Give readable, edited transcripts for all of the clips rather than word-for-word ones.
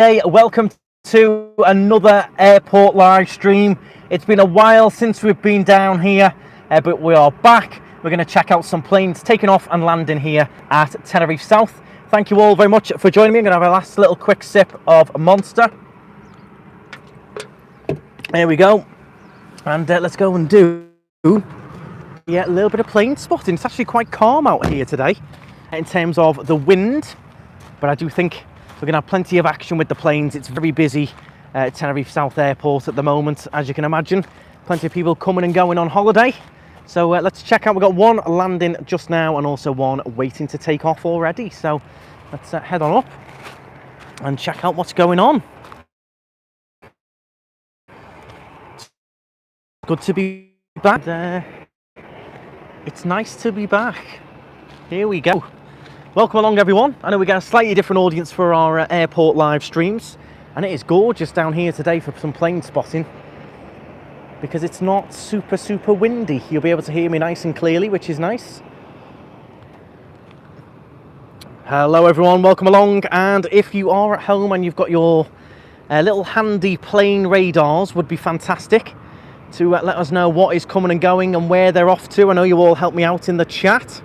Hey, welcome to another airport live stream. It's been a while since we've been down here, but we are back. We're going to check out some planes taking off and landing here at Tenerife South. Thank you all very much for joining me. I'm going to have a last little quick sip of Monster. There we go. And let's go and do a little bit of plane spotting. It's actually quite calm out here today in terms of the wind, but I do think we're going to have plenty of action with the planes. It's very busy at Tenerife South Airport at the moment, as you can imagine. Plenty of people coming and going on holiday. So let's check out. We've got one landing just now and also one waiting to take off already. So let's head on up and check out what's going on. Good to be back. It's nice to be back. Here we go. Welcome along, everyone. I know we get a slightly different audience for our airport live streams, and it is gorgeous down here today for some plane spotting because it's not super windy. You'll be able to hear me nice and clearly, which is nice. Hello everyone, welcome along. And if you are at home and you've got your little handy plane radars, would be fantastic to let us know what is coming and going and where they're off to. I know you all help me out in the chat.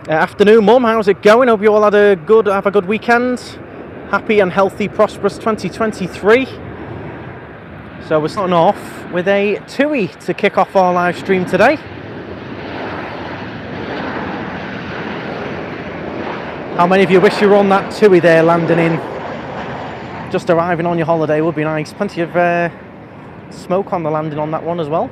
Afternoon, Mum. How's it going? Hope you all have a good weekend. Happy and healthy, prosperous 2023. So we're starting off with a TUI to kick off our live stream today. How many of you wish you were on that TUI there, landing in? Just arriving on your holiday would be nice. Plenty of smoke on the landing on that one as well.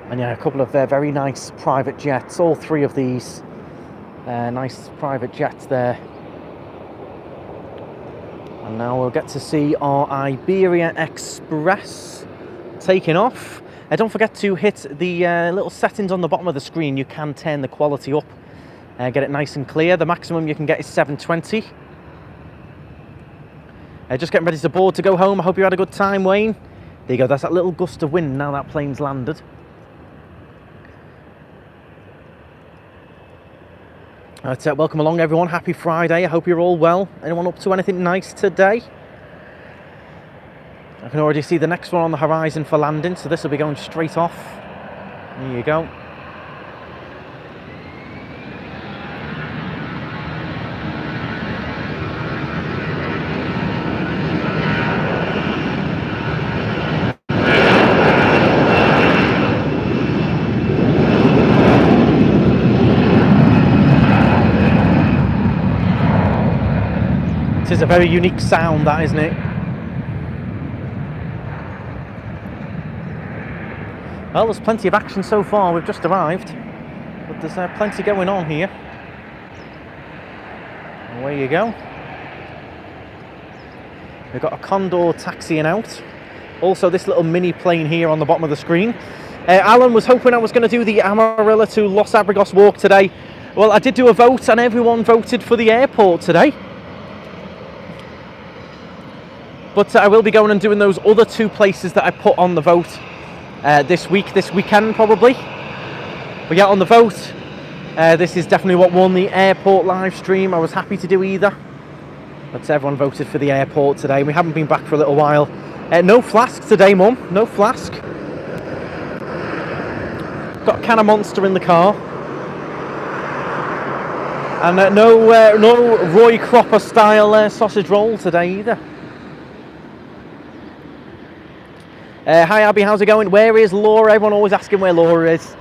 And yeah, a couple of very nice private jets, all three of these nice private jets there. And now we'll get to see our Iberia Express taking off. Don't forget to hit the little settings on the bottom of the screen. You can turn the quality up, get it nice and clear. The maximum you can get is 720. Just getting ready to board to go home. I hope you had a good time, Wayne. There you go, that's that little gust of wind now that plane's landed. Welcome along everyone, happy Friday. I hope you're all well. Anyone up to anything nice today? I can already see the next one on the horizon for landing, so this will be going straight off. There you go. It is a very unique sound, that, isn't it? Well, there's plenty of action so far. We've just arrived, but there's plenty going on here. Away you go. We've got a Condor taxiing out. Also, this little mini plane here on the bottom of the screen. Alan was hoping I was going to do the Amarilla to Los Abrigos walk today. Well, I did do a vote, and everyone voted for the airport today. But I will be going and doing those other two places that I put on the vote this weekend probably. But yeah, on the vote, this is definitely what won the airport live stream. I was happy to do either. But everyone voted for the airport today. We haven't been back for a little while. No flask today, Mum. No flask. Got a can of Monster in the car. And no Roy Cropper style sausage roll today either. Hi Abby, how's it going? Where is Laura? Everyone always asking where Laura is.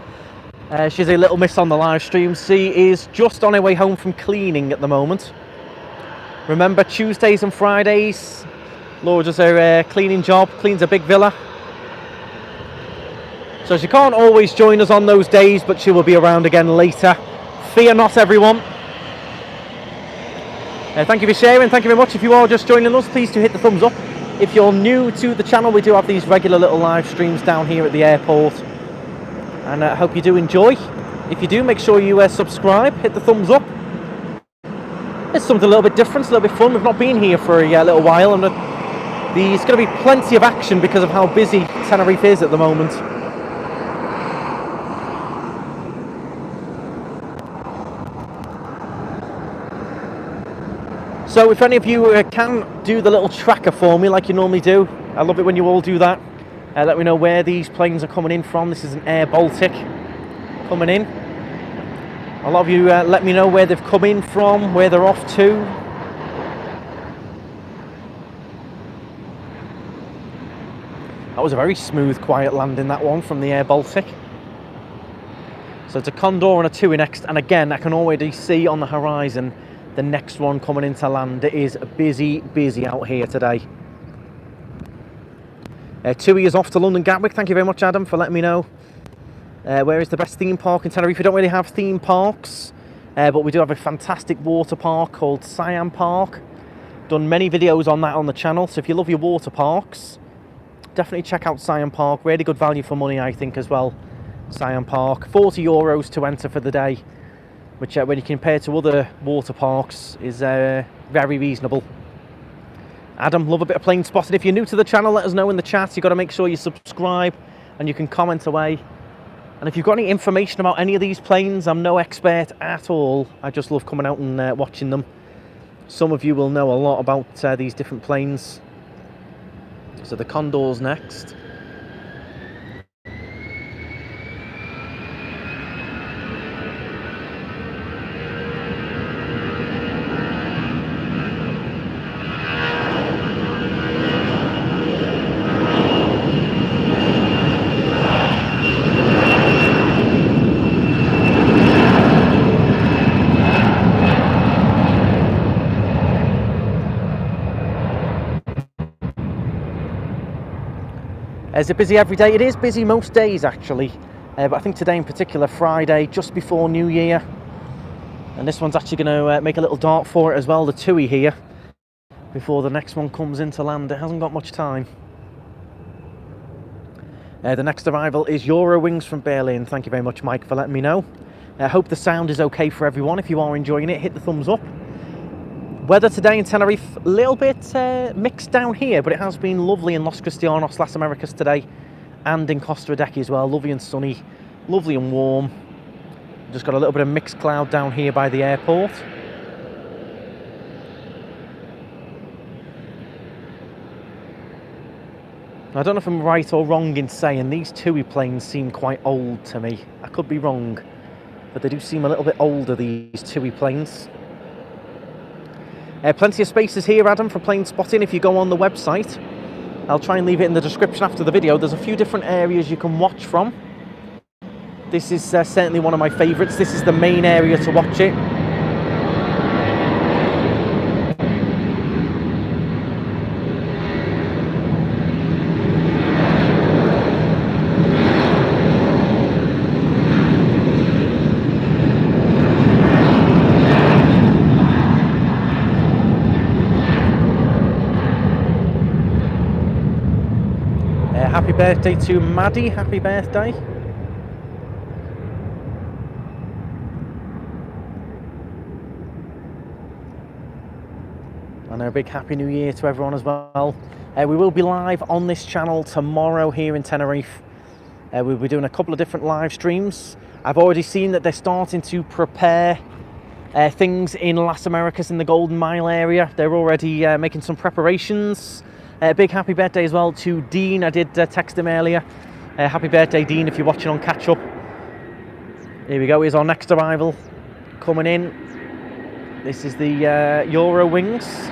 She's a little miss on the live stream. She is just on her way home from cleaning at the moment. Remember, Tuesdays and Fridays, Laura does her cleaning job, cleans a big villa. So she can't always join us on those days, but she will be around again later. Fear not, everyone. Thank you for sharing. Thank you very much. If you are just joining us, please do hit the thumbs up. If you're new to the channel, we do have these regular little live streams down here at the airport, and I hope you do enjoy. If you do, make sure you subscribe, hit the thumbs up. It's something a little bit different, a little bit fun. We've not been here for a little while, and there's going to be plenty of action because of how busy Tenerife is at the moment. So if any of you can do the little tracker for me like you normally do, I love it when you all do that. Let me know where these planes are coming in from. This is an Air Baltic coming in. A lot of you let me know where they've come in from, where they're off to. That was a very smooth, quiet landing, that one, from the Air Baltic. So it's a Condor and a TUI next, and again, I can already see on the horizon the next one coming into land. It is busy, busy out here today. TUI is off to London Gatwick. Thank you very much, Adam, for letting me know. Where is the best theme park in Tenerife? We don't really have theme parks, but we do have a fantastic water park called Siam Park. Done many videos on that on the channel, so if you love your water parks, definitely check out Siam Park. Really good value for money, I think, as well. Siam Park, €40 to enter for the day, which when you compare to other water parks is very reasonable. Adam, love a bit of plane spotting. If you're new to the channel, let us know in the chat. You've got to make sure you subscribe and you can comment away. And if you've got any information about any of these planes, I'm no expert at all. I just love coming out and watching them. Some of you will know a lot about these different planes. So the Condor's next. Is it busy every day? It is busy most days, actually. But I think today in particular, Friday, just before New Year. And this one's actually going to make a little dart for it as well, the TUI here, before the next one comes into land. It hasn't got much time. The next arrival is Eurowings from Berlin. Thank you very much, Mike, for letting me know. I hope the sound is okay for everyone. If you are enjoying it, hit the thumbs up. Weather today in Tenerife, a little bit mixed down here, but it has been lovely in Los Cristianos, Las Americas today, and in Costa Rica as well. Lovely and sunny, lovely and warm. Just got a little bit of mixed cloud down here by the airport. I don't know if I'm right or wrong in saying these TUI planes seem quite old to me. I could be wrong, but they do seem a little bit older, these TUI planes. Plenty of spaces here, Adam, for plane spotting. If you go on the website, I'll try and leave it in the description after the video. There's a few different areas you can watch from. This is certainly one of my favourites. This is the main area to watch it. Happy birthday to Maddie, happy birthday. And a big happy new year to everyone as well. We will be live on this channel tomorrow here in Tenerife. We'll be doing a couple of different live streams. I've already seen that they're starting to prepare things in Las Americas in the Golden Mile area. They're already making some preparations. Big happy birthday as well to Dean. I did text him earlier. Happy birthday, Dean, if you're watching on catch up. Here we go, here's our next arrival coming in. This is the Eurowings.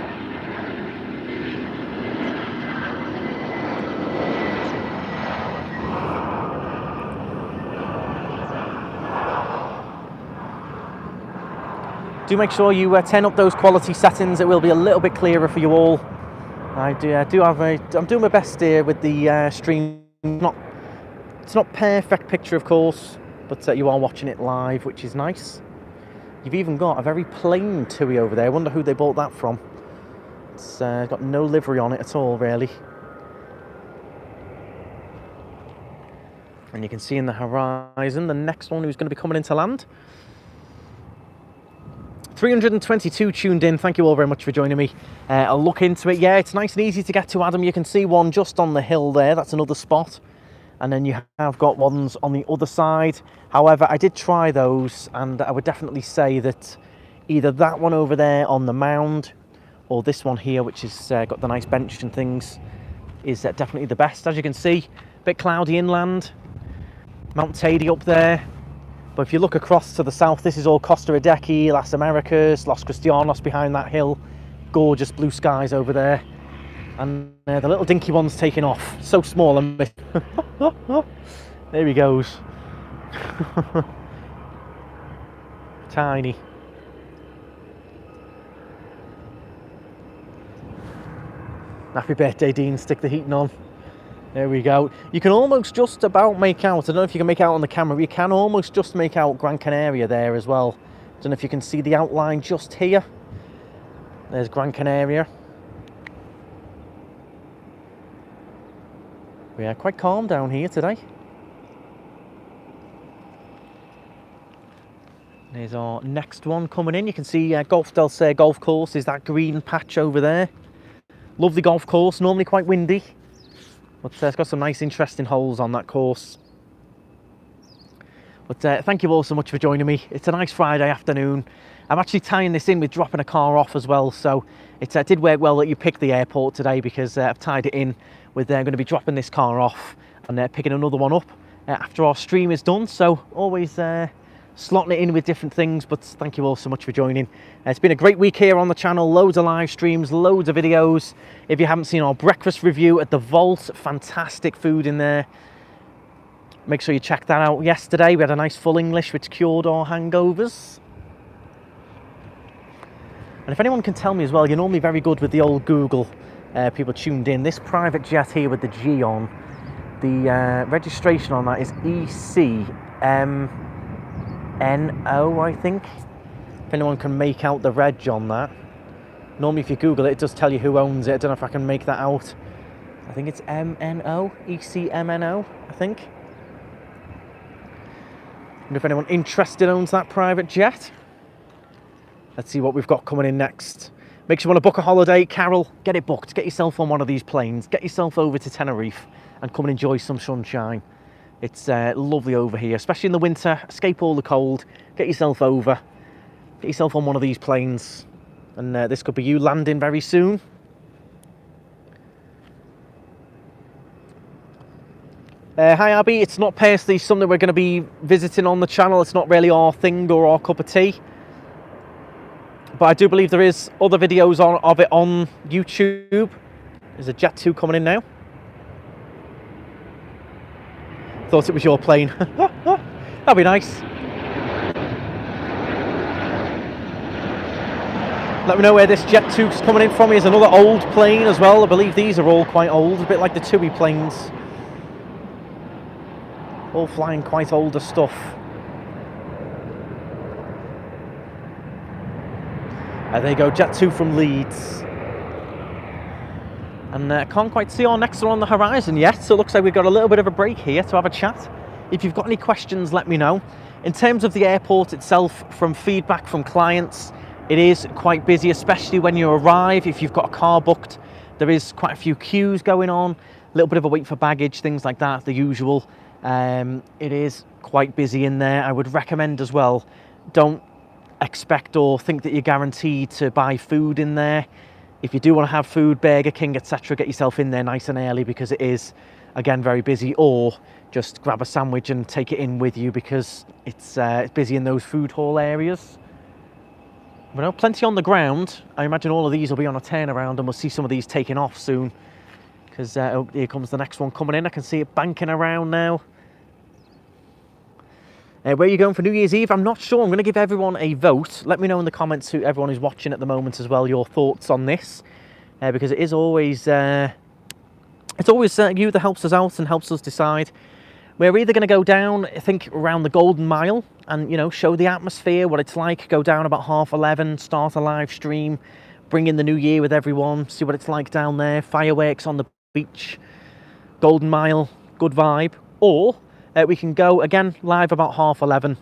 Do make sure you turn up those quality settings. It will be a little bit clearer for you all. I'm doing my best here with the stream. It's not perfect picture, of course, but you are watching it live, which is nice. You've even got a very plain TUI over there. I wonder who they bought that from. It's got no livery on it at all, really. And you can see in the horizon the next one who's going to be coming into land. 322 tuned in. Thank you all very much for joining me. I'll look into it. Yeah, it's nice and easy to get to, Adam. You can see one just on the hill there. That's another spot. And then you have got ones on the other side. However, I did try those, and I would definitely say that either that one over there on the mound or this one here, which has got the nice bench and things, is definitely the best. As you can see, a bit cloudy inland, Mount Tady up there, but if you look across to the south, this is all Costa Rica, Las Americas, Los Cristianos behind that hill, gorgeous blue skies over there, and the little dinky one's taking off, so small and there he goes. Tiny. Happy birthday, Dean. Stick the heating on. There we go. You can almost just about make out, I don't know if you can make out on the camera, but you can almost just make out Gran Canaria there as well. I don't know if you can see the outline just here. There's Gran Canaria. We are quite calm down here today. There's our next one coming in. You can see Golf del Ser golf course is that green patch over there. Lovely golf course, normally quite windy, but it's got some nice interesting holes on that course. But thank you all so much for joining me. It's a nice Friday afternoon. I'm actually tying this in with dropping a car off as well, so it did work well that you picked the airport today, because I've tied it in with going to be dropping this car off and picking another one up after our stream is done. So always slotting it in with different things, but thank you all so much for joining. It's been a great week here on the channel, loads of live streams, loads of videos. If you haven't seen our breakfast review at the Vault, fantastic food in there, make sure you check that out. Yesterday we had a nice full English which cured our hangovers. And if anyone can tell me as well, you're normally very good with the old Google, people tuned in, this private jet here with the G on, the registration on that is ECM NO, I think. If anyone can make out the reg on that. Normally if you Google it, it does tell you who owns it. I don't know if I can make that out. I think it's MNO, ECMNO, I think. And if anyone interested owns that private jet. Let's see what we've got coming in next. Make sure you want to book a holiday, Carol, get it booked. Get yourself on one of these planes. Get yourself over to Tenerife and come and enjoy some sunshine. It's lovely over here, especially in the winter. Escape all the cold, get yourself over, get yourself on one of these planes, and this could be you landing very soon. Hi Abby, it's not personally something we're going to be visiting on the channel. It's not really our thing or our cup of tea, but I do believe there is other videos of it on YouTube. There's a Jet 2 coming in now. Thought it was your plane. That'd be nice. Let me know where this Jet 2's coming in from. Here's another old plane as well. I believe these are all quite old, a bit like the TUI planes. All flying quite older stuff. There you go, Jet 2 from Leeds. And I can't quite see our next one on the horizon yet, so it looks like we've got a little bit of a break here to have a chat. If you've got any questions, let me know. In terms of the airport itself, from feedback from clients, it is quite busy, especially when you arrive. If you've got a car booked, there is quite a few queues going on, a little bit of a wait for baggage, things like that, the usual. It is quite busy in there. I would recommend as well, don't expect or think that you're guaranteed to buy food in there. If you do want to have food, Burger King, etc., get yourself in there nice and early, because it is, again, very busy. Or just grab a sandwich and take it in with you, because it's busy in those food hall areas. But no, plenty on the ground. I imagine all of these will be on a turnaround, and we'll see some of these taking off soon, because oh, here comes the next one coming in. I can see it banking around now. Where are you going for New Year's Eve? I'm not sure. I'm going to give everyone a vote. Let me know in the comments, who everyone who's watching at the moment as well, your thoughts on this, because it is always you that helps us out and helps us decide. We're either going to go down, I think, around the Golden Mile and, you know, show the atmosphere, what it's like. Go down about 11:30, start a live stream, bring in the new year with everyone, see what it's like down there. Fireworks on the beach, Golden Mile, good vibe. Or we can go, again, live about 11:30.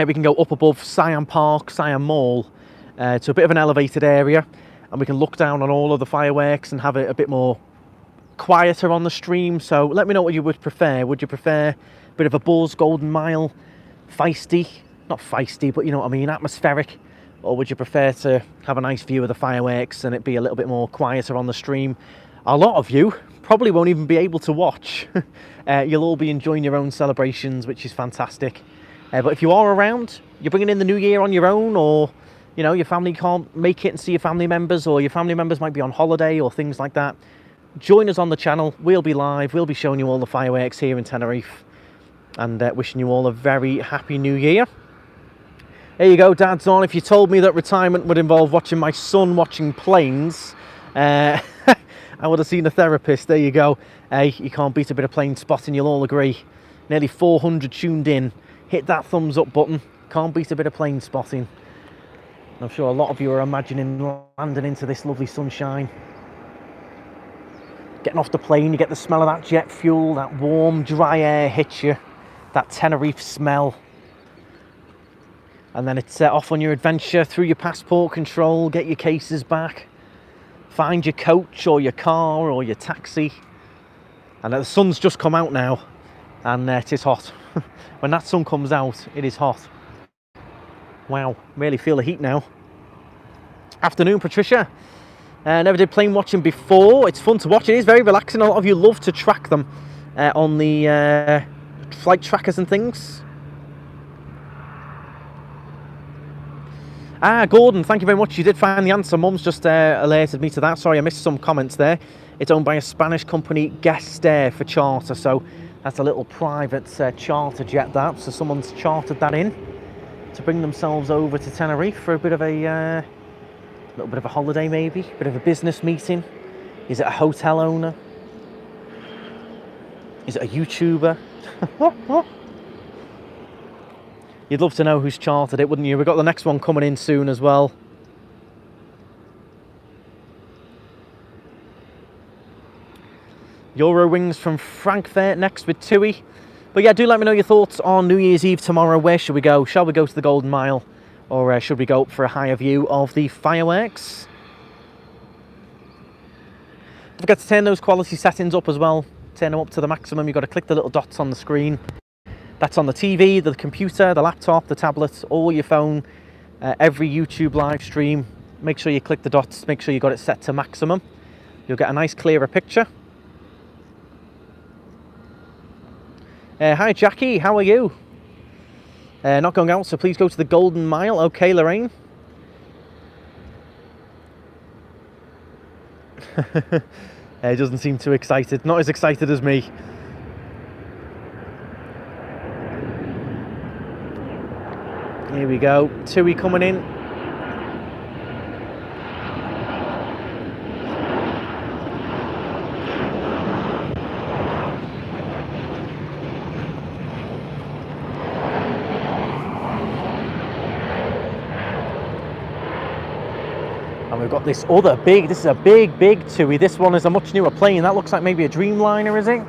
We can go up above Siam Park, Siam Mall, to a bit of an elevated area, and we can look down on all of the fireworks and have it a bit more quieter on the stream. So let me know what you would prefer. Would you prefer a bit of a buzz, Golden Mile, feisty, not feisty, but you know what I mean, atmospheric, or would you prefer to have a nice view of the fireworks and it be a little bit more quieter on the stream? A lot of you probably won't even be able to watch. You'll all be enjoying your own celebrations, which is fantastic. But if you are around, you're bringing in the new year on your own, or you know, your family can't make it and see your family members, or your family members might be on holiday or things like that, join us on the channel. We'll be live. We'll be showing you all the fireworks here in Tenerife, and wishing you all a very happy new year. There you go, Dad's on. If you told me that retirement would involve watching my son watching planes, I would have seen a therapist. There you go. Hey, you can't beat a bit of plane spotting, you'll all agree. Nearly 400 tuned in. Hit that thumbs up button. Can't beat a bit of plane spotting. I'm sure a lot of you are imagining landing into this lovely sunshine. Getting off the plane, you get the smell of that jet fuel, that warm, dry air hits you, that Tenerife smell. And then it's off on your adventure through your passport control, get your cases back, find your coach or your car or your taxi. And the sun's just come out now, and it is hot. When that sun comes out, it is hot. Wow, really feel the heat now. Afternoon, Patricia. Never did plane watching before. It's fun to watch. It is very relaxing. A lot of you love to track them on the flight trackers and things. Gordon, thank you very much. You did find the answer. Mum's just alerted me to that. Sorry, I missed some comments there. It's owned by a Spanish company, Guestair, for charter. So that's a little private charter jet, that. So someone's chartered that in to bring themselves over to Tenerife for a bit of a little bit of a holiday, maybe. A bit of a business meeting. Is it a hotel owner? Is it a YouTuber? You'd love to know who's chartered it, wouldn't you? We've got the next one coming in soon as well. Eurowings from Frankfurt next with TUI. But yeah, do let me know your thoughts on New Year's Eve tomorrow. Where should we go? Shall we go to the Golden Mile? Or should we go up for a higher view of the fireworks? Don't forget to turn those quality settings up as well. Turn them up to the maximum. You've got to click the little dots on the screen. That's on the TV, the computer, the laptop, the tablet, or your phone. Every YouTube live stream, make sure you click the dots, make sure you got it set to maximum. You'll get a nice clearer picture. Hi Jackie, how are you? Not going out, so please go to the Golden Mile. Okay, Lorraine. He doesn't seem too excited. Not as excited as me. Here we go. TUI coming in. And we've got this other big, this is a big TUI. This one is a much newer plane. That looks like maybe a Dreamliner, is it?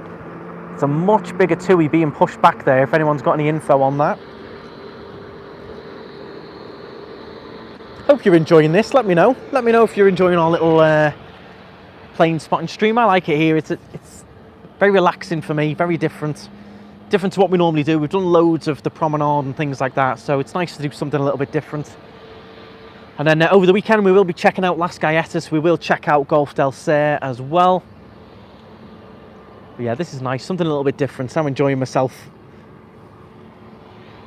It's a much bigger TUI being pushed back there, if anyone's got any info on that. Hope you're enjoying this. Let me know. Let me know if you're enjoying our little plane spotting stream. I like it here. It's very relaxing for me, very different to what we normally do. We've done loads of the promenade and things like that, so it's nice to do something a little bit different. And then over the weekend we will be checking out Las Galletas. We will check out Golf del Ser as well. But yeah, this is nice, something a little bit different. I'm enjoying myself.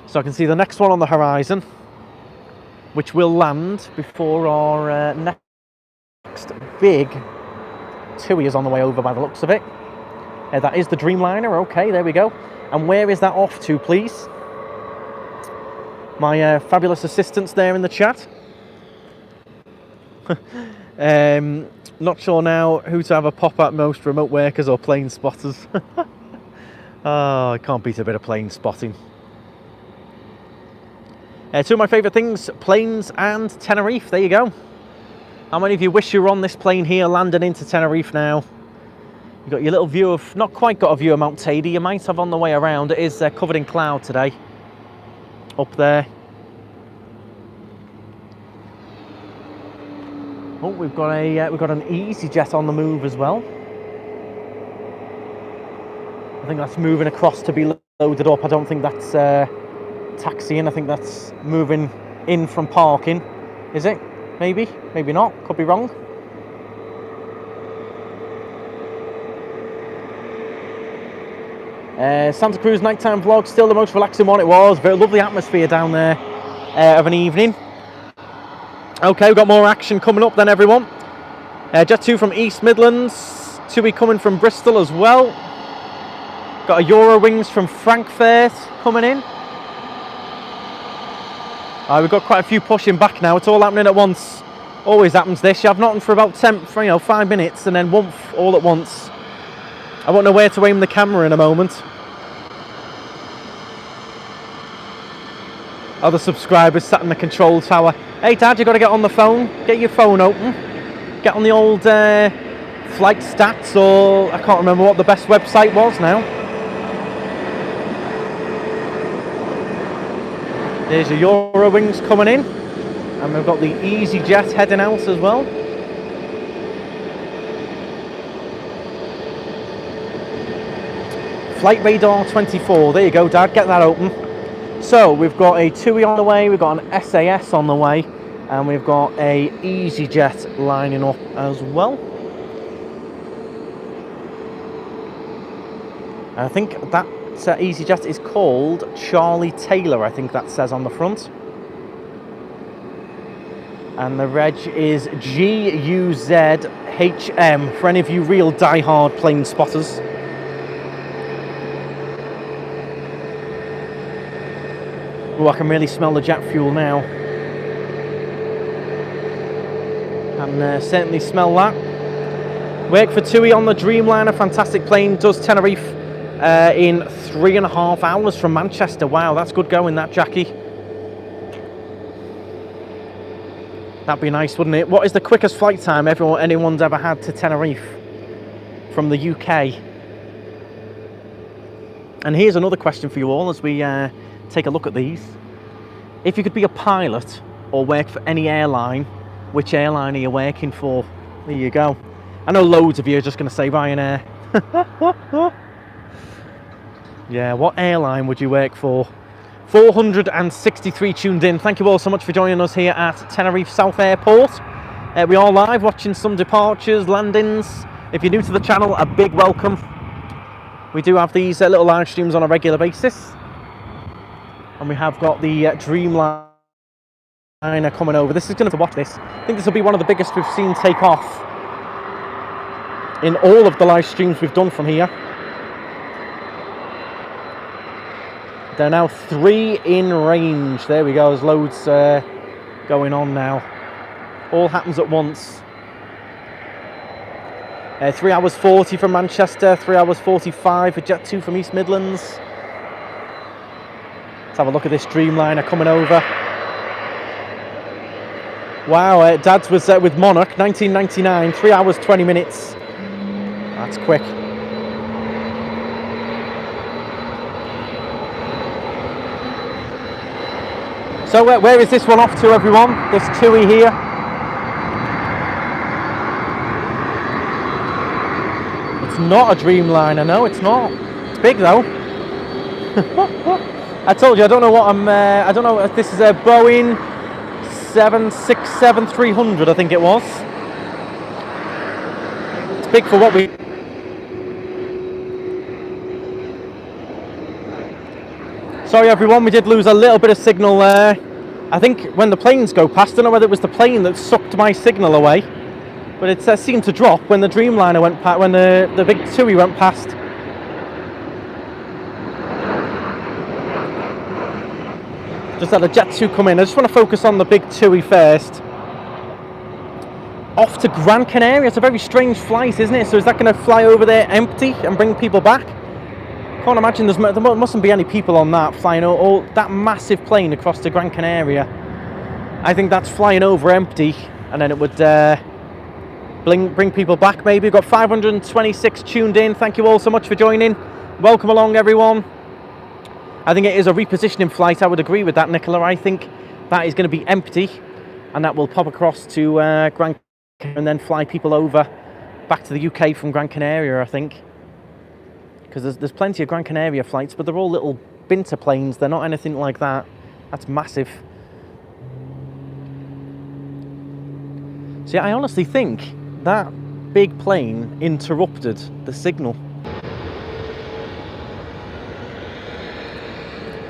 So I can see the next one on the horizon, which will land before our next big TUI is on the way over by the looks of it. That is the Dreamliner. Okay, there we go. And where is that off to, please? My fabulous assistants there in the chat. Not sure now who to have a pop at most, remote workers or plane spotters. Oh, I can't beat a bit of plane spotting. Two of my favourite things, planes and Tenerife. There you go. How many of you wish you were on this plane here, landing into Tenerife now? You've got your little view of, not quite got a view of Mount Teide. You might have on the way around. It is covered in cloud today. Up there. Oh, we've got an EasyJet on the move as well. I think that's moving across to be loaded up. I don't think that's taxiing. I think that's moving in from parking. Is it? Maybe, maybe not. Could be wrong. Santa Cruz nighttime vlog, still the most relaxing one it was. Very lovely atmosphere down there of an evening. Okay, we've got more action coming up then, everyone. Jet 2 from East Midlands. TUI coming from Bristol as well. Got a Eurowings from Frankfurt coming in. We've got quite a few pushing back now. It's all happening at once. Always happens this. You have nothing for about 5 minutes and then whoomph all at once. I won't know where to aim the camera in a moment. Other subscribers sat in the control tower. Hey Dad, you got to get on the phone. Get your phone open. Get on the old flight stats, or I can't remember what the best website was now. There's a Eurowings coming in, and we've got the EasyJet heading out as well. Flight Radar 24, there you go Dad, get that open. So we've got a TUI on the way, we've got an SAS on the way, and we've got a EasyJet lining up as well. I think that EasyJet is called Charlie Taylor, I think that says on the front. And the reg is GUZHM, for any of you real die-hard plane spotters. Oh, I can really smell the jet fuel now. And certainly smell that. Work for TUI on the Dreamliner, fantastic plane, does Tenerife in 3.5 hours from Manchester. Wow, that's good going, that, Jackie. That'd be nice, wouldn't it? What is the quickest flight time anyone's ever had to Tenerife from the UK? And here's another question for you all as we take a look at these. If you could be a pilot or work for any airline, which airline are you working for? There you go. I know loads of you are just going to say Ryanair. Yeah, what airline would you work for? 463 tuned in. Thank you all so much for joining us here at Tenerife South Airport. We are live watching some departures, landings. If you're new to the channel, a big welcome. We do have these little live streams on a regular basis. And we have got the Dreamliner coming over. This is going to watch this. I think this will be one of the biggest we've seen take off in all of the live streams we've done from here. There are now 3 in range. There we go. There's loads going on now. All happens at once. 3 hours 40 from Manchester. 3 hours 45 for Jet 2 from East Midlands. Let's have a look at this Dreamliner coming over. Wow, Dad's was with Monarch, 1999. 3 hours 20 minutes. That's quick. So where is this one off to, everyone? This TUI here. It's not a Dreamliner, no, it's not. It's big though. I told you, I don't know what I don't know if this is a Boeing 767-300, I think it was. It's big for what we... Sorry everyone, we did lose a little bit of signal there. I think when the planes go past, I don't know whether it was the plane that sucked my signal away, but it seemed to drop when the Dreamliner went past, when the big TUI went past. Just had a Jet 2 come in. I just want to focus on the big TUI first. Off to Gran Canaria. It's a very strange flight, isn't it? So is that going to fly over there empty and bring people back? Can't imagine there mustn't be any people on that flying all that massive plane across to Gran Canaria. I think that's flying over empty, and then it would bring people back. Maybe we've got 526 tuned in. Thank you all so much for joining. Welcome along, everyone. I think it is a repositioning flight. I would agree with that, Nicola. I think that is going to be empty, and that will pop across to Gran Canaria and then fly people over back to the UK from Gran Canaria, I think. Because there's plenty of Gran Canaria flights, but they're all little binter planes. They're not anything like that. That's massive. See, I honestly think that big plane interrupted the signal.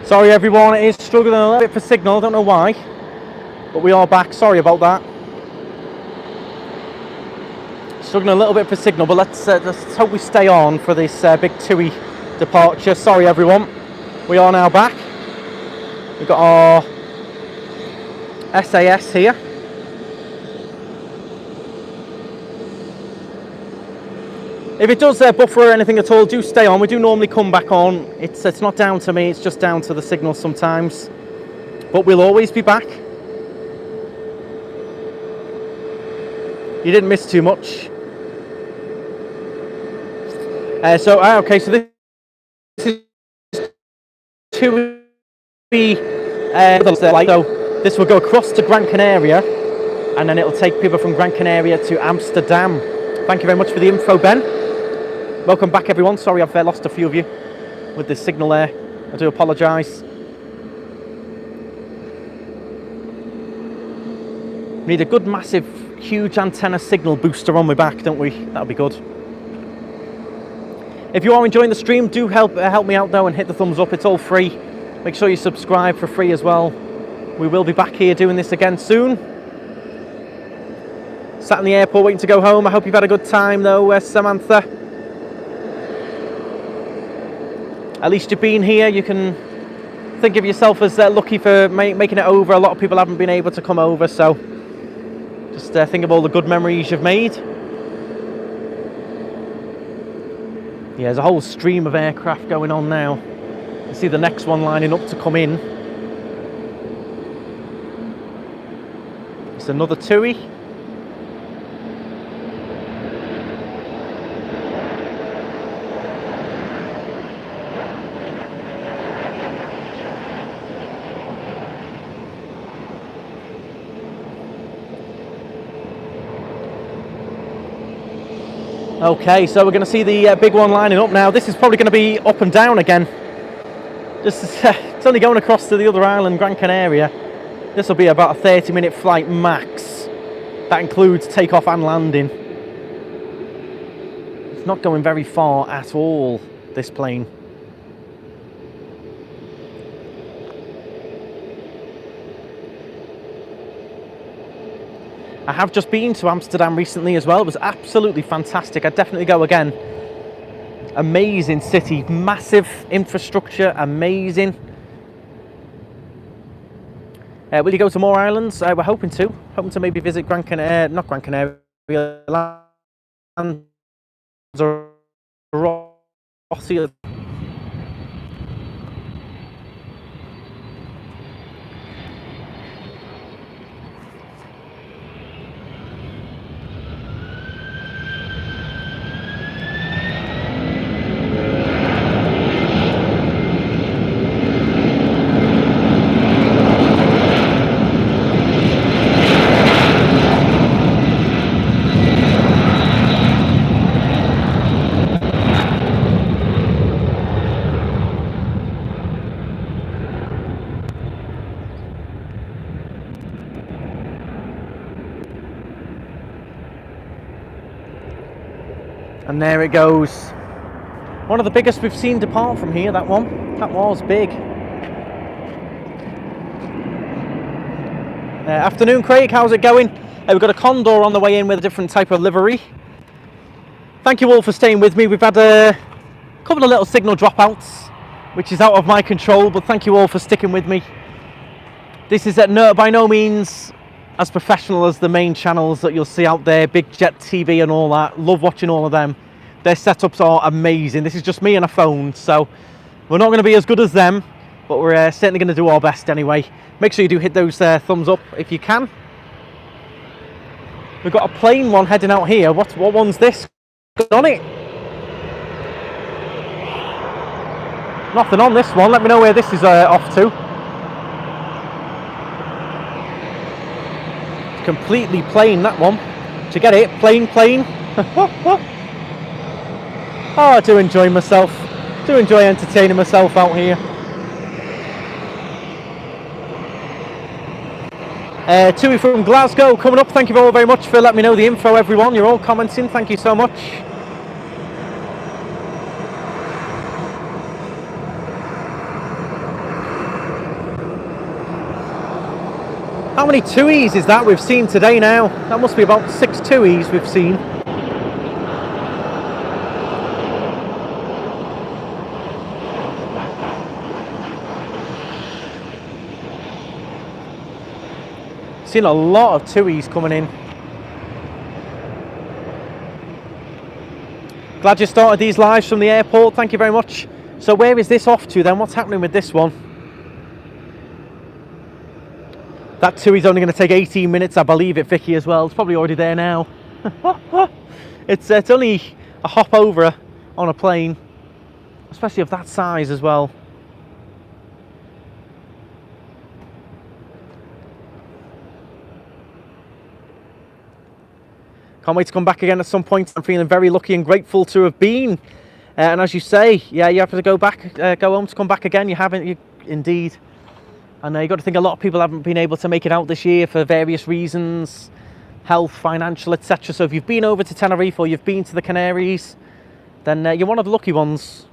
Sorry everyone, it is struggling a little bit for signal, I don't know why, but we are back, sorry about that. Struggling a little bit for signal, but let's hope we stay on for this big TUI departure. Sorry everyone, we are now back. We've got our SAS here. If it does buffer or anything at all, do stay on. We do normally come back on. It's not down to me, it's just down to the signal sometimes. But we'll always be back. You didn't miss too much. Okay, so this is TUI so this will go across to Gran Canaria, and then it'll take people from Gran Canaria to Amsterdam. Thank you very much for the info, Ben. Welcome back everyone. Sorry I've lost a few of you with the signal there. I do apologise. We need a good massive huge antenna signal booster on my back, don't we? That'll be good. If you are enjoying the stream, do help me out though and hit the thumbs up. It's all free. Make sure you subscribe for free as well. We will be back here doing this again soon. Sat in the airport waiting to go home. I hope you've had a good time though, Samantha. At least you've been here. You can think of yourself as lucky for making it over. A lot of people haven't been able to come over, so just think of all the good memories you've made. Yeah, there's a whole stream of aircraft going on now. You see the next one lining up to come in. It's another TUI. Okay, so we're going to see the big one lining up now. This is probably going to be up and down again. It's only going across to the other island, Gran Canaria. This will be about a 30-minute flight max. That includes takeoff and landing. It's not going very far at all, this plane. I have just been to Amsterdam recently as well. It was absolutely fantastic. I'd definitely go again. Amazing city, massive infrastructure, amazing. Will you go to more islands? We're hoping to maybe visit Gran Canaria, not Gran Canaria, Lanzarote. And there it goes. One of the biggest we've seen depart from here, that one. That was big. Afternoon, Craig, how's it going? We've got a Condor on the way in with a different type of livery. Thank you all for staying with me. We've had a couple of little signal dropouts, which is out of my control, but thank you all for sticking with me. This is by no means as professional as the main channels that you'll see out there, Big Jet TV and all that. Love watching all of them. Their setups are amazing. This is just me and a phone, so we're not going to be as good as them, but we're certainly going to do our best anyway. Make sure you do hit those thumbs up if you can. We've got a plain one heading out here. What one's this? Good on it. Nothing on this one. Let me know where this is off to. Completely plain, that one. Did you get it? Plain. Oh, I do enjoy myself. Do enjoy entertaining myself out here. Tui from Glasgow coming up. Thank you all very much for letting me know the info, everyone. You're all commenting. Thank you so much. How many Tuis is that we've seen today now? That must be about 6 Tuis we've seen. Seen a lot of Tuis coming in. Glad you started these lives from the airport. Thank you very much. So where is this off to then? What's happening with this one? That Tui's only going to take 18 minutes, I believe it, Vicky, as well. It's probably already there now. It's only a hop over on a plane, especially of that size as well. Can't wait to come back again at some point. I'm feeling very lucky and grateful to have been. And as you say, yeah, you have to go home to come back again. You haven't, indeed. I know you've got to think a lot of people haven't been able to make it out this year for various reasons, health, financial, etc. So if you've been over to Tenerife or you've been to the Canaries, then you're one of the lucky ones.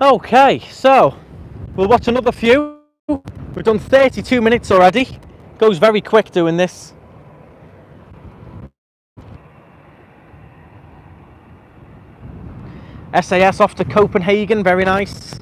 Okay, so we'll watch another few. We've done 32 minutes already. Goes very quick doing this. SAS off to Copenhagen, very nice.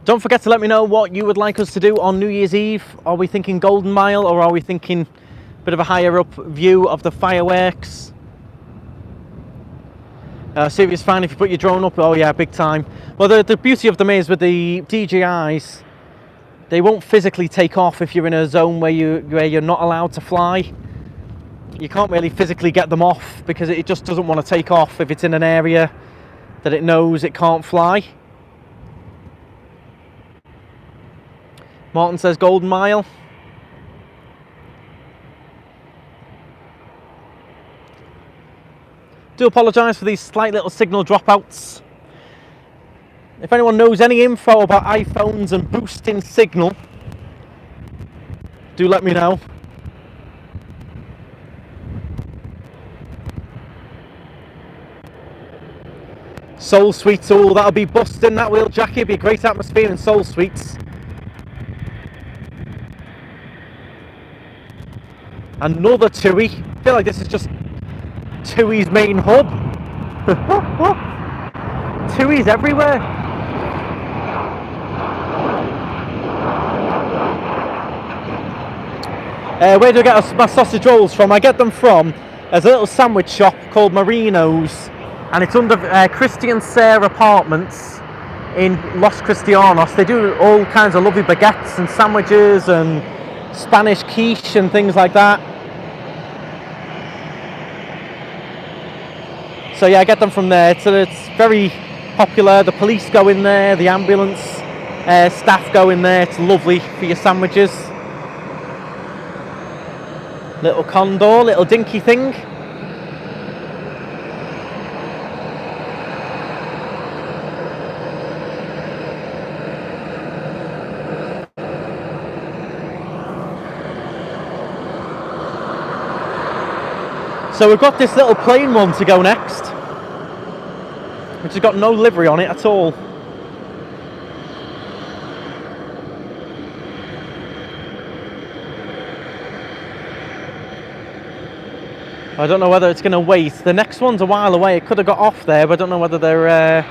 Don't forget to let me know what you would like us to do on New Year's Eve. Are we thinking Golden Mile, or are we thinking a bit of a higher up view of the fireworks? Serious fan if you put your drone up. Oh yeah, big time. Well, the beauty of them is with the DJIs, they won't physically take off if you're in a zone where you're not allowed to fly. You can't really physically get them off because it just doesn't want to take off if it's in an area that it knows it can't fly. Martin says Golden Mile. Do apologise for these slight little signal dropouts. If anyone knows any info about iPhones and boosting signal, do let me know. Soul Suites, oh, that'll be busting, that will, Jackie. It'll be a great atmosphere in Soul Suites. Another Tui. I feel like this is just Tui's main hub. Tui's everywhere. Where do I get my sausage rolls from? I get them from a little sandwich shop called Marino's, and it's under Christy and Sarah Apartments in Los Cristianos. They do all kinds of lovely baguettes and sandwiches and Spanish quiche and things like that. So yeah, I get them from there. So it's very popular. The police go in there, the ambulance staff go in there. It's lovely for your sandwiches. Little condor, little dinky thing. So we've got this little plain one to go next, which has got no livery on it at all. I don't know whether it's going to wait. The next one's a while away. It could have got off there, but I don't know whether they're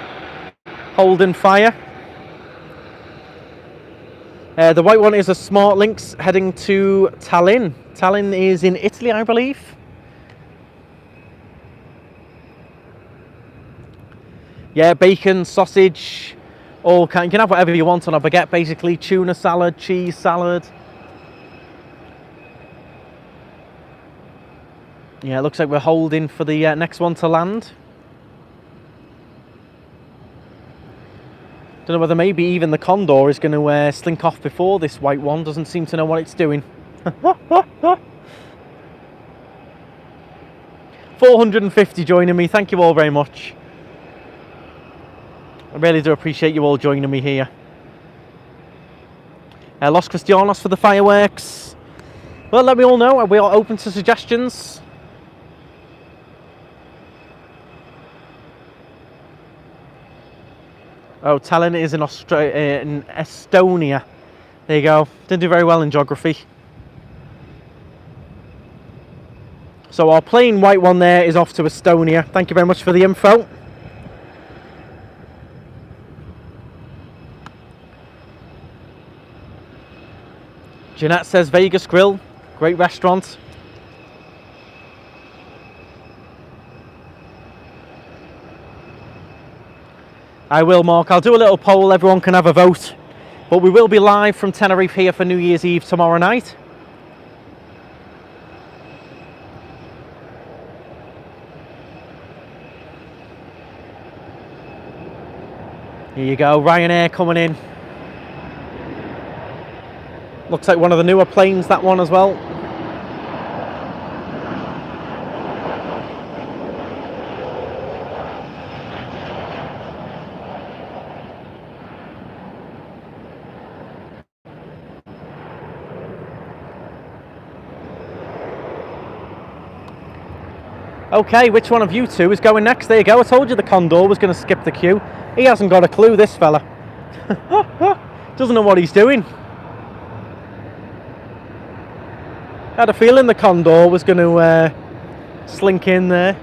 holding fire. The white one is a Smart Lynx heading to Tallinn. Tallinn is in Italy, I believe. Yeah, bacon, sausage, all kind. You can have whatever you want on a baguette, basically. Tuna salad, cheese salad. Yeah, it looks like we're holding for the next one to land. Don't know whether maybe even the Condor is going to slink off before this white one. Doesn't seem to know what it's doing. 450 joining me. Thank you all very much. I really do appreciate you all joining me here. Los Cristianos for the fireworks. Well, let me all know. We are open to suggestions. Oh, Tallinn is in Estonia. There you go. Didn't do very well in geography. So our plain white one there is off to Estonia. Thank you very much for the info. Jeanette says Vegas Grill, great restaurant. I will, Mark. I'll do a little poll. Everyone can have a vote. But we will be live from Tenerife here for New Year's Eve tomorrow night. Here you go, Ryanair coming in. Looks like one of the newer planes, that one as well. Okay, which one of you two is going next? There you go. I told you the Condor was going to skip the queue. He hasn't got a clue, this fella. Doesn't know what he's doing. Had a feeling the Condor was going to slink in there.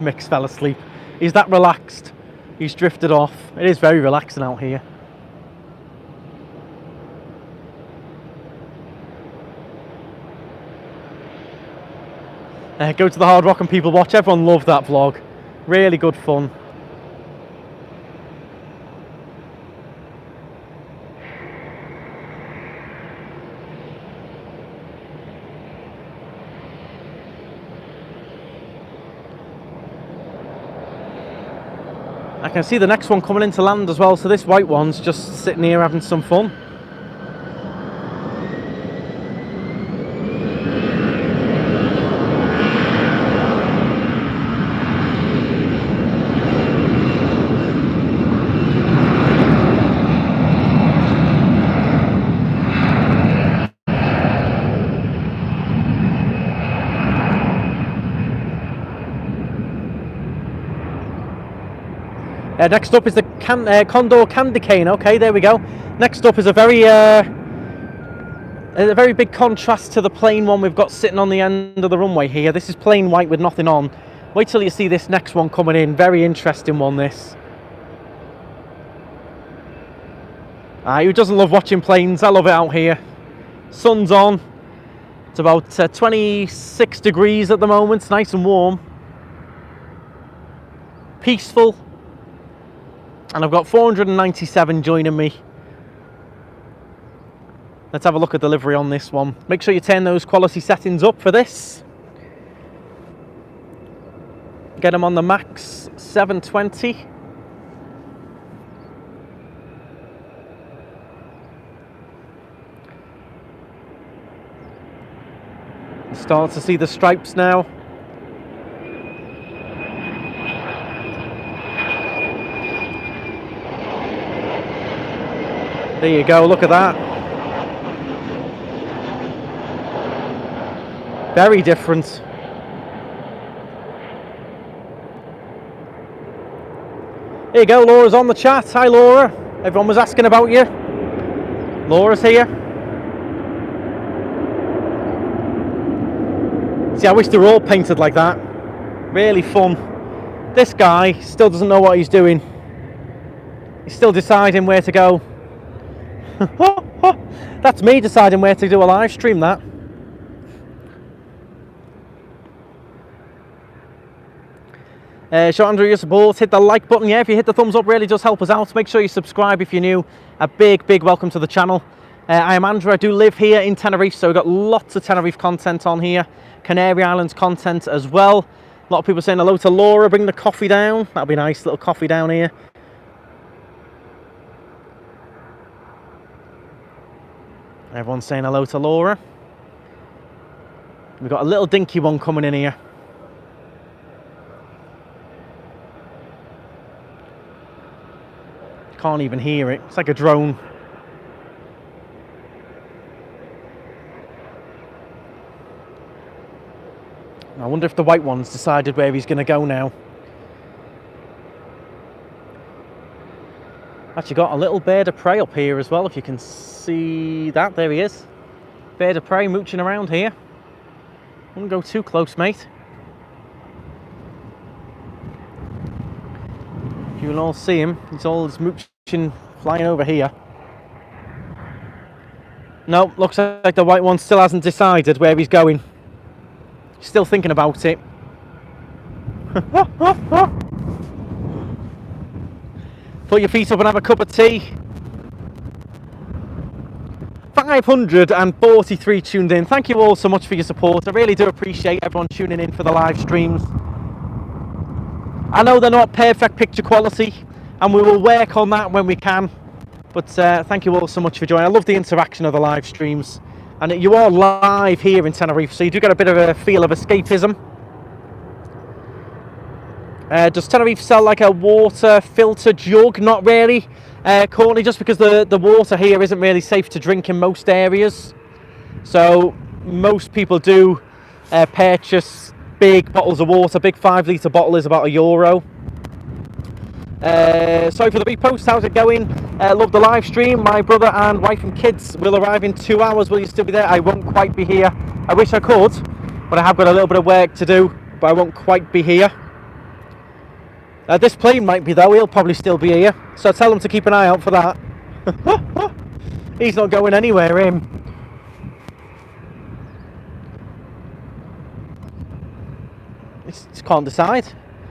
Mick's fell asleep. He's that relaxed. He's drifted off. It is very relaxing out here. Go to the Hard Rock and people watch. Everyone loved that vlog. Really good fun. I can see the next one coming into land as well, so this white one's just sitting here having some fun. Next up is the Condor Candy Cane. Okay, there we go. Next up is a very big contrast to the plain one we've got sitting on the end of the runway here. This is plain white with nothing on. Wait till you see this next one coming in. Very interesting one, this. Who doesn't love watching planes? I love it out here. Sun's on. It's about 26 degrees at the moment. It's nice and warm. Peaceful. And I've got 497 joining me. Let's have a look at the livery on this one. Make sure you turn those quality settings up for this. Get them on the max 720. Start to see the stripes now. There you go, look at that. Very different. There you go, Laura's on the chat. Hi Laura. Everyone was asking about you. Laura's here. See, Honestly, I wish they were all painted like that. Really fun. This guy still doesn't know what he's doing. He's still deciding where to go. That's me deciding where to do a live stream, that. Show Andrew your support, hit the like button. Yeah, if you hit the thumbs up, really does help us out. Make sure you subscribe if you're new. A big welcome to the channel. I am Andrew, I do live here in Tenerife, so we've got lots of Tenerife content on here. Canary Islands content as well. A lot of people saying hello to Laura, bring the coffee down. That'll be nice, little coffee down here. Everyone's saying hello to Laura. We've got a little dinky one coming in here. Can't even hear it. It's like a drone. I wonder if the white one's decided where he's going to go now. Actually got a little bird of prey up here as well, if you can see that. There he is. Bird of prey mooching around here. Wouldn't go too close, mate. You can all see him. He's all mooching, flying over here. No, looks like the white one still hasn't decided where he's going. Still thinking about it. Put your feet up and have a cup of tea. 543 tuned in. Thank you all so much for your support. I really do appreciate everyone tuning in for the live streams. I know they're not perfect picture quality, and we will work on that when we can. But thank you all so much for joining. I love the interaction of the live streams. And you are live here in Tenerife, so you do get a bit of a feel of escapism. Does Tenerife sell like a water filter jug? Not really, Courtney, just because the water here isn't really safe to drink in most areas. So most people do purchase big bottles of water. Big 5 litre bottle is about €1. Sorry for the repost, how's it going? Love the live stream. My brother and wife and kids will arrive in 2 hours. Will you still be there? I won't quite be here. I wish I could, but I have got a little bit of work to do, but I won't quite be here. This plane might be though. He'll probably still be here, so tell him to keep an eye out for that. He's not going anywhere, him. Just can't decide.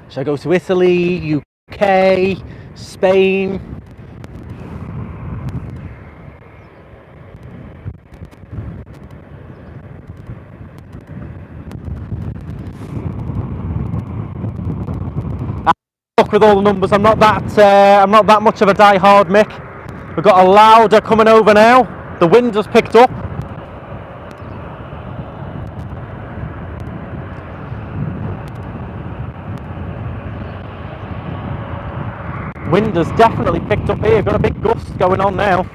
Should I go to Italy, UK, Spain? Look, with all the numbers, I'm not that much of a die-hard Mick. We've got a louder coming over now. The wind has picked up. Wind has definitely picked up here. Got a big gust going on now.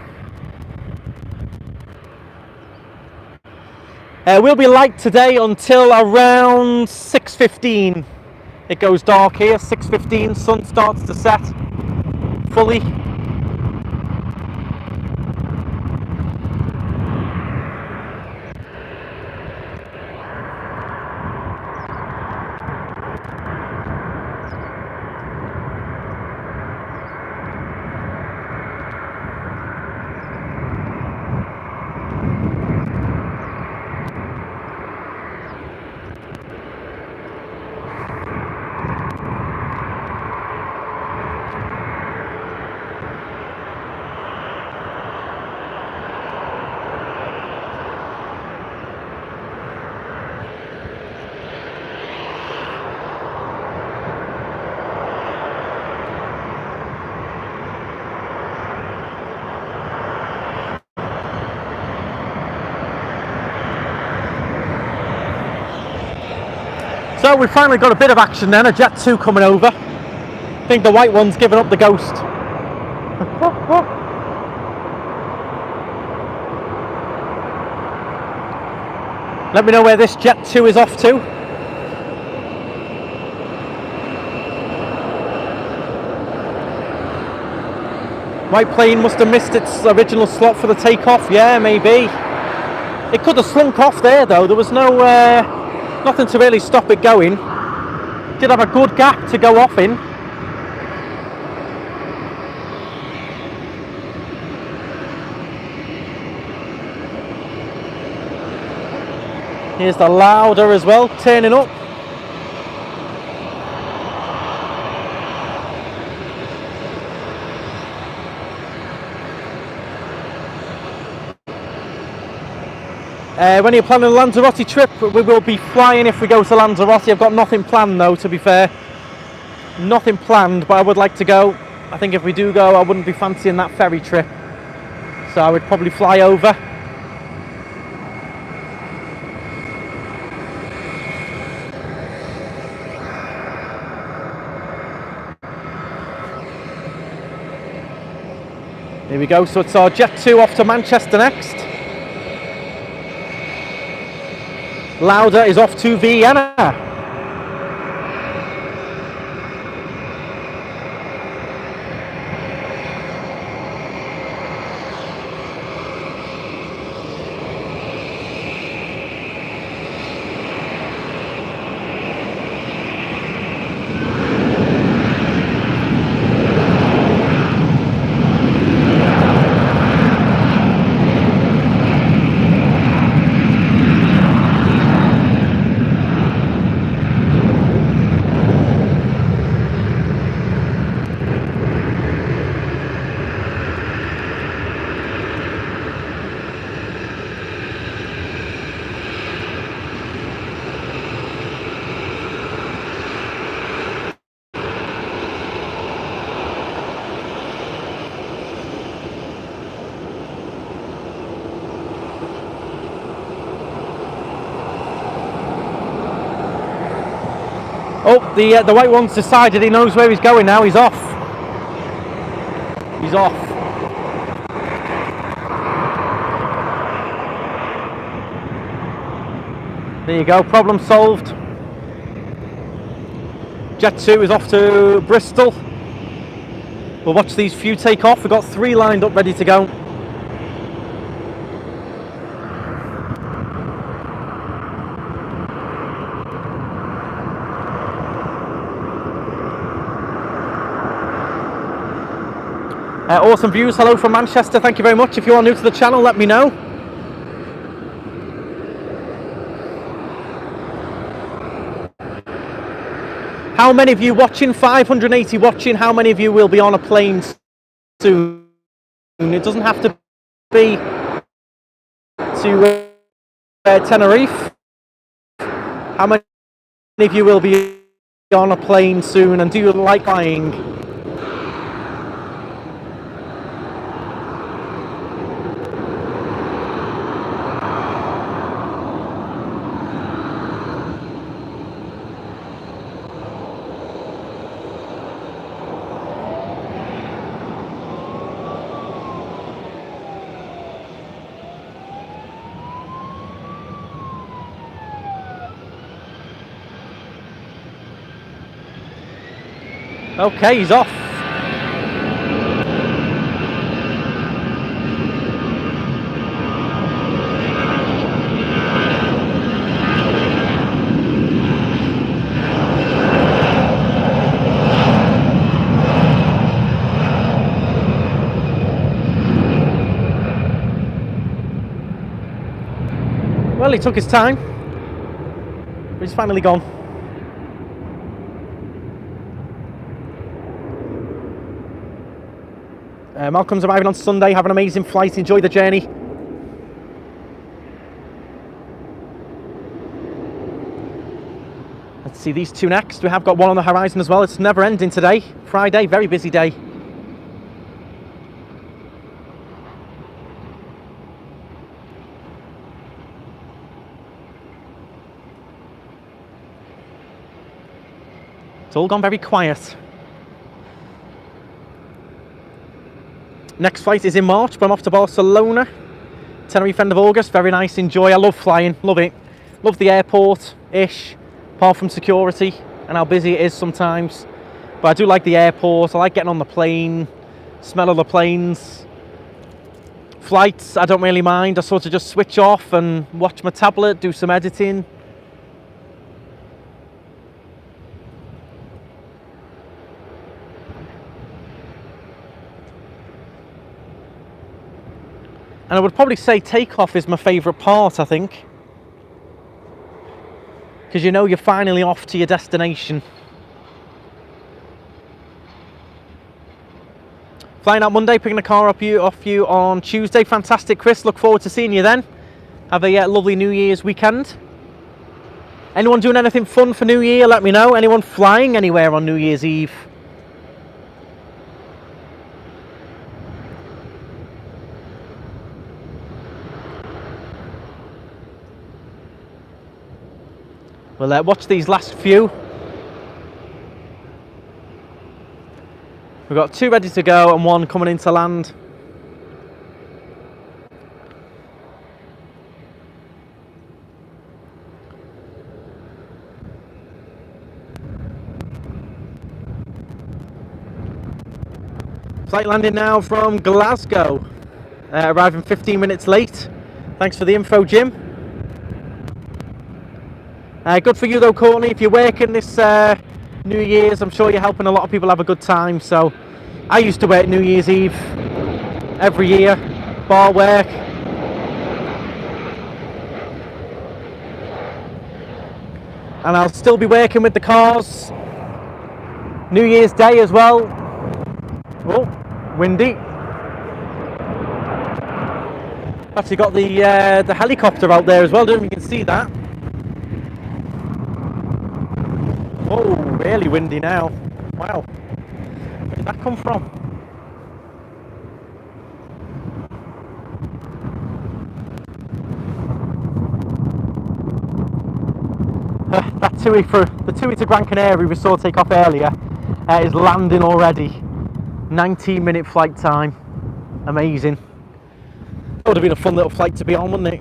We'll be light today until around 6:15. It goes dark here. 6:15, sun starts to set fully. So we've finally got a bit of action then, a Jet 2 coming over. I think the white one's given up the ghost. Let me know where this Jet 2 is off to. White plane must have missed its original slot for the takeoff. Yeah, maybe. It could have slunk off there though. There was no Nothing to really stop it going. Did have a good gap to go off in. Here's the Lauda as well, turning up. When you're planning a Lanzarote trip, we will be flying if we go to Lanzarote. I've got nothing planned though, to be fair. Nothing planned, but I would like to go. I think if we do go, I wouldn't be fancying that ferry trip. So I would probably fly over. Here we go, so it's our Jet 2 off to Manchester next. Lauda is off to Vienna. Oh, the white one's decided he knows where he's going now. He's off. He's off. There you go, problem solved. Jet 2 is off to Bristol. We'll watch these few take off. We've got 3 lined up ready to go. Awesome views, hello from Manchester, thank you very much. If you are new to the channel, let me know. How many of you watching? 580 watching. How many of you will be on a plane soon? It doesn't have to be to Tenerife. How many of you will be on a plane soon, and do you like flying? Okay, he's off. Well, he took his time, but he's finally gone. Malcolm's arriving on Sunday. Have an amazing flight. Enjoy the journey. Let's see these 2 next. We have got one on the horizon as well. It's never ending today. Friday, very busy day. It's all gone very quiet. Next flight is in March, but I'm off to Barcelona. Tenerife end of August. Very nice, enjoy. I love flying, love it. Love the airport-ish, apart from security and how busy it is sometimes. But I do like the airport. I like getting on the plane, smell of the planes. Flights, I don't really mind. I sort of just switch off and watch my tablet, do some editing. And I would probably say takeoff is my favourite part, I think. Because you know you're finally off to your destination. Flying out Monday, picking the car off you on Tuesday. Fantastic, Chris. Look forward to seeing you then. Have a lovely New Year's weekend. Anyone doing anything fun for New Year? Let me know. Anyone flying anywhere on New Year's Eve? Well, watch these last few. We've got 2 ready to go and 1 coming into land. Flight landing now from Glasgow. Arriving 15 minutes late. Thanks for the info, Jim. Good for you though, Courtney. If you're working this New Year's, I'm sure you're helping a lot of people have a good time. So I used to work New Year's Eve every year, bar work. And I'll still be working with the cars New Year's Day as well. Oh, windy. Actually got the helicopter out there as well, don't know if you can see that. Oh, really windy now. Wow. Where did that come from? That TUI to Gran Canary we saw take off earlier is landing already. 19-minute flight time. Amazing. That would have been a fun little flight to be on, wouldn't it?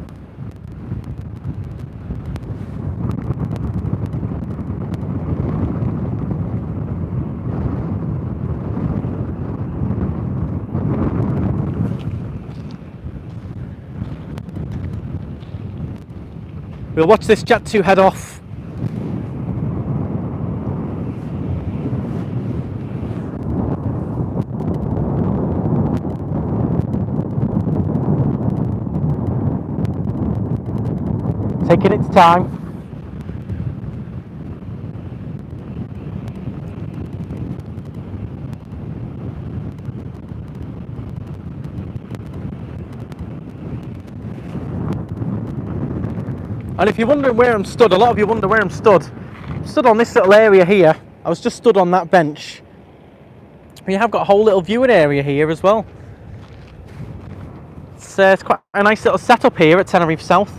We'll watch this Jet 2 head off. Taking its time. And if you're wondering where I'm stood, a lot of you wonder where I'm stood. I'm stood on this little area here. I was just stood on that bench. But you have got a whole little viewing area here as well. It's quite a nice little setup here at Tenerife South.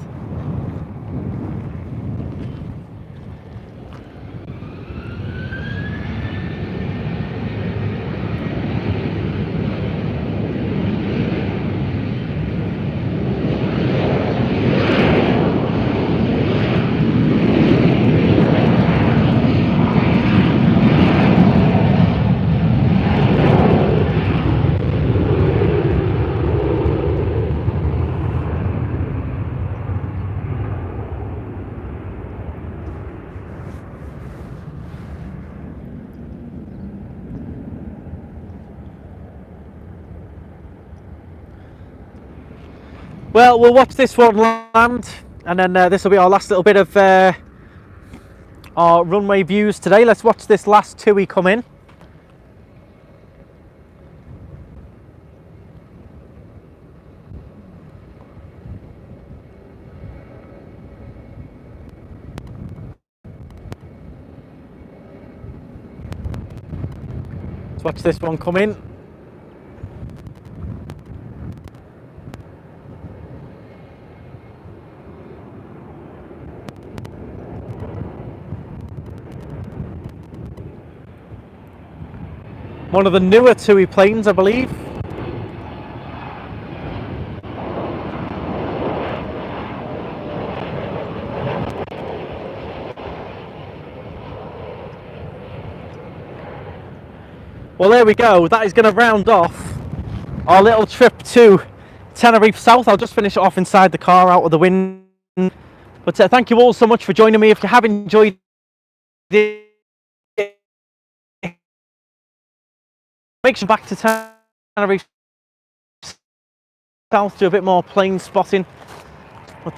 Well, we'll watch this one land, and then this will be our last little bit of our runway views today. Let's watch this last TUI come in. Let's watch this one come in. One of the newer TUI planes, I believe. Well, there we go. That is going to round off our little trip to Tenerife South. I'll just finish it off inside the car out of the wind. But thank you all so much for joining me. If you have enjoyed this, make sure back to Tenerife South, do a bit more plane spotting. But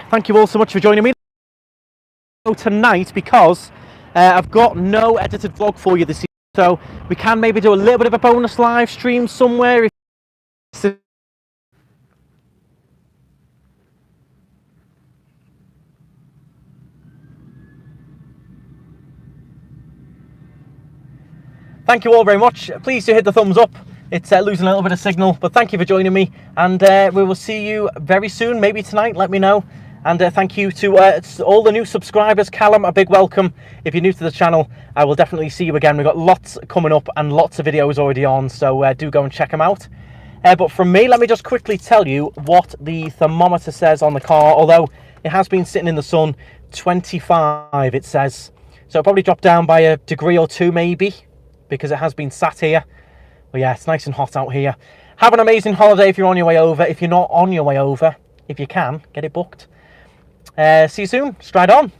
thank you all so much for joining me tonight, because I've got no edited vlog for you this evening, so we can maybe do a little bit of a bonus live stream somewhere. Thank you all very much. Please do hit the thumbs up. It's losing a little bit of signal, but thank you for joining me, and we will see you very soon, maybe tonight, let me know. And thank you to all the new subscribers. Callum, a big welcome. If you're new to the channel, I will definitely see you again. We've got lots coming up and lots of videos already on, so do go and check them out. But from me, let me just quickly tell you what the thermometer says on the car, although it has been sitting in the sun. 25 it says, so it'll probably drop down by a degree or two maybe, because it has been sat here. But yeah, it's nice and hot out here. Have an amazing holiday if you're on your way over. If you're not on your way over, if you can, get it booked. See you soon. Stride on.